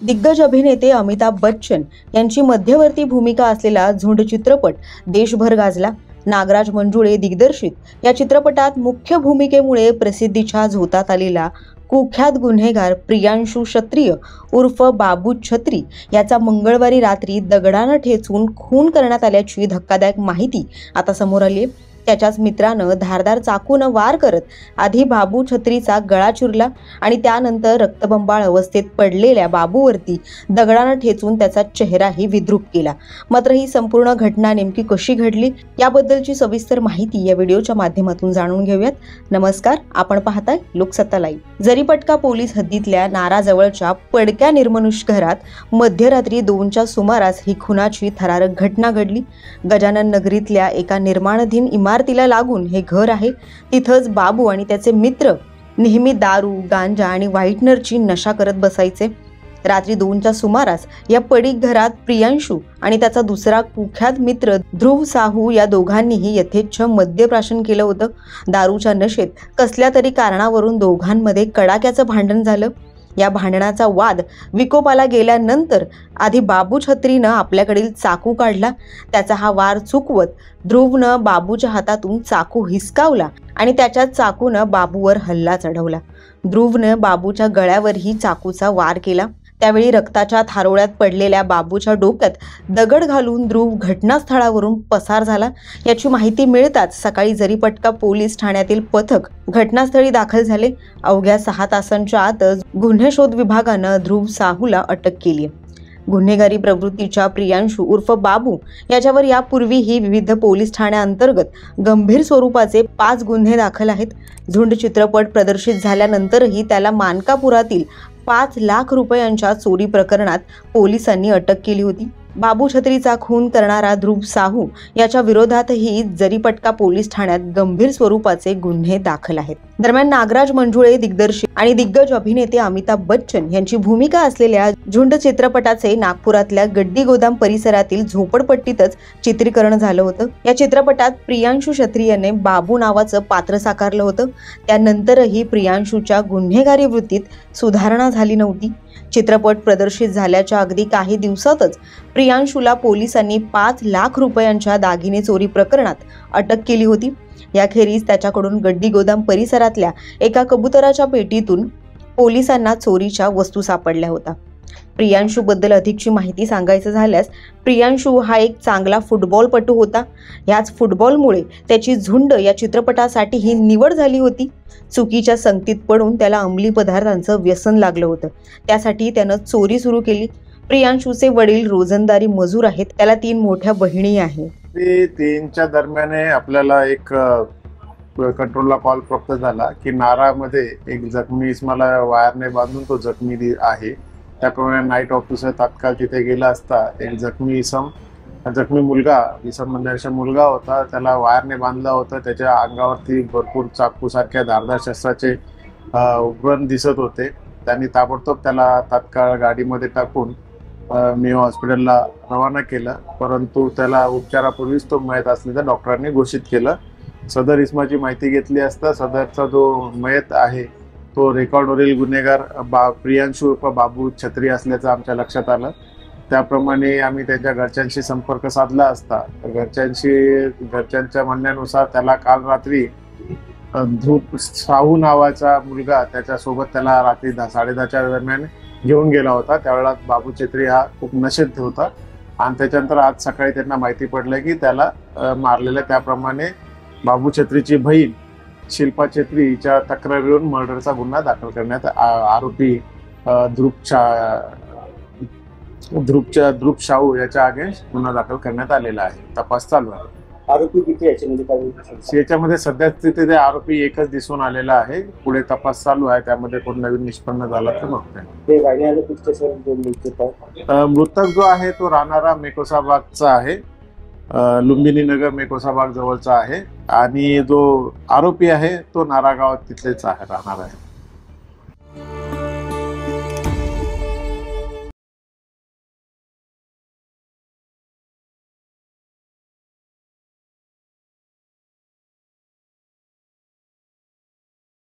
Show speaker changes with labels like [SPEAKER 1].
[SPEAKER 1] दिग्गज अभिनेते अमिताभ बच्चन यांची मध्यवर्ती भूमिका असलेला झुंड चित्रपट देशभर गाजला। नागराज मंजुळे दिग्दर्शित या चित्रपटात मुख्य भूमिकेमुळे प्रसिद्धीच्या झोतात आलेला कुख्यात गुन्हेगार प्रियांशु क्षत्रिय उर्फ बाबू छत्री याचा मंगळवारी रात्री दगडाने ठेचून खून करण्यात आल्याची धक्कादायक माहिती आता समोर आली आहे। त्याच्याच मित्रानं धारदार चाकूने वार करत आधी बाबू छत्रीचा गळा चिरला आणि त्यानंतर रक्तबंबाळ अवस्थेत पडलेल्या बाबूवरती दगडाने ठेचून त्याचा चेहराही विद्रूप केला। मात्र ही संपूर्ण घटना नेमकी कशी घडली याबद्दलची सविस्तर माहिती या व्हिडिओच्या माध्यमातून जाणून घेऊयात। नमस्कार, आपण पाहताय लोकसत्ता लाईव्ह। जरीपटका पोलीस हद्दीतल्या नाराजवळच्या पडक्या निर्मनुष्य घरात मध्यरात्री 2च्या सुमारास ही खुनाची थरारक घटना घडली। गजानन नगरीतल्या एका निर्माणाधीन इमारतीला लागून हे घर आहे। तिथंच बाबू आणि त्याचे मित्र नेहमी दारू, गांजा आणि व्हाईटनरची नशा करत बसायचे। रात्री 2च्या सुमारास या पडीक घरात प्रियांशु आणि त्याचा दुसरा कुख्यात मित्र ध्रुव साहू या दोघांनीही यथेच्छ मद्यप्राशन केलं होतं। दारूच्या नशेत कसल्या तरी कारणावरून दोघांमध्ये कडाक्याचं भांडण झालं। या भांडणाचा वाद विकोपाला गेल्यानंतर आधी बाबू छत्रीनं आपल्याकडील चाकू काढला। त्याचा हा वार चुकवत ध्रुवनं बाबूच्या हातातून चाकू हिसकावला आणि त्याच्याच चाकूनं बाबूवर हल्ला चढवला। ध्रुवनं बाबूच्या गळ्यावरही चाकूचा वार केला। त्यावेळी रक्ताच्या थारोळ्यात पडलेल्या बाबूच्या डोक्यात दगड घालून ध्रुव घटनास्थळावरून पसार झाला। याची माहिती मिळताच सकाळी जरीपटका पोलीस ठाण्यातील पथक घटनास्थळी दाखल झाले। अवघ्या 6 तासांच्या आतच गुन्हे शोध विभागानं ध्रुव साहूला अटक केली। गुन्हेगारी प्रवृत्तीच्या प्रियांशु उर्फ बाबू याच्यावर यापूर्वीही विविध पोलीस ठाण्यांतर्गत गंभीर स्वरूपाचे 5 गुन्हे दाखल आहेत। झुंड चित्रपट प्रदर्शित झाल्यानंतरही त्याला मानकापुरातील 5 लाख रुपयांच्या चोरी प्रकरणात पोलिसांनी अटक केली होती। बाबू छत्रीचा खून करणारा ध्रुव साहू याच्या विरोधातही जरीपटका पोलीस ठाण्यात गंभीर स्वरूपाचे गुन्हे दाखल आहेत। दरम्यान नागराज मंजुळे दिग्दर्शित आणि दिग्गज अभिनेते अमिताभ बच्चन यांची भूमिका असलेल्या झुंड चित्रपटाचे नागपुरातल्या गड्डी गोदाम परिसरातील झोपडपट्टीतच चित्रीकरण झालं होतं। या चित्रपटात प्रियांशु क्षत्रियने बाबू नावाचं पात्र साकारलं होतं। त्यानंतरही प्रियांशुच्या गुन्हेगारी वृत्तीत सुधारणा झाली नव्हती। चित्रपट प्रदर्शित झाल्याच्या अगदी काही दिवसातच प्रियांशुला पोलिसांनी 5 लाख रुपयांच्या दागिने चोरी प्रकरणात अटक केली होती। याखेरीज त्याच्याकडून गड्डी गोदाम परिसरातल्या एका कबुतराच्या पेटीतून पोलिसांना चोरीच्या वस्तू सापडल्या होत्या। प्रियांशु बद्दल अधिकची माहिती सांगायचं झाल्यास प्रियांशु हा एक चांगला फुटबॉलपटू होता। याच फुटबॉलमुळे त्याची झुंड या चित्रपटासाठी ही निवड झाली होती। चुकीच्या संगतीत पडून त्याला अंमली पदार्थांचं व्यसन लागलं होतं। त्यासाठी त्यानं चोरी सुरू केली। प्रियांशुचे वडील रोजंदारी मजूर आहेत। त्याला 3 मोठ्या बहिणी आहेत।
[SPEAKER 2] 3च्या दरम्यान आपल्याला एक कंट्रोलला कॉल प्राप्त झाला की नारामध्ये एक जखमी इसमाला वायरने बांधून तो जखमी आहे। त्याप्रमाणे नाईट ऑफिसर तात्काळ तिथे गेला असता एक जखमी मुलगा म्हणजे मुलगा होता, त्याला वायरने बांधला होता। त्याच्या अंगावरती भरपूर चाकूसारख्या धारदार शस्त्राचे उग्रण दिसत होते। त्यांनी ताबडतोब त्याला तात्काळ गाडीमध्ये टाकून मेयो हॉस्पिटलला रवाना केलं, परंतु त्याला उपचारापूर्वीच तो मयत असल्याचं डॉक्टरांनी घोषित केलं। सदर इसमाची माहिती घेतली असता सदरचा जो मयत आहे तो रेकॉर्डवरील गुन्हेगार प्रियांशु उर्फ बाबू छत्री असल्याचं आमच्या लक्षात आलं। त्याप्रमाणे आम्ही त्याच्या घरच्यांशी संपर्क साधला असता घरच्यांच्या म्हणण्यानुसार त्याला काल रात्री ध्रुव साहू नावाचा मुलगा त्याच्यासोबत त्याला रात्री 10-10:30च्या दरम्यान घेऊन गेला होता। त्यावेळेला बाबू छत्री हा खूप नशेत होता आणि त्याच्यानंतर आज सकाळी त्यांना माहिती पडलं की त्याला मारलेलं। त्याप्रमाणे बाबू छत्रीची बहीण शिल्पा छत्री हिच्या तक्रारीवरून मर्डरचा गुन्हा दाखल करण्यात आरोपी ध्रुव साहू याच्या अगेन्स्ट गुन्हा दाखल करण्यात आलेला आहे। तपास चालू आहे।
[SPEAKER 3] आरोपी किती
[SPEAKER 2] याच्यामध्ये सध्या स्थितीत आरोपी एकच दिसून आलेला आहे। पुढे तपास चालू आहे, त्यामध्ये कोण नवीन निष्पन्न झाला तर मृतक जो आहे तो राहणारा मेकोसाबागचा आहे, लुंबिनी नगर मेकोसाबाग जवळचा आहे आणि जो आरोपी आहे तो नारागाव तिथलेच आहे राहणार आहे।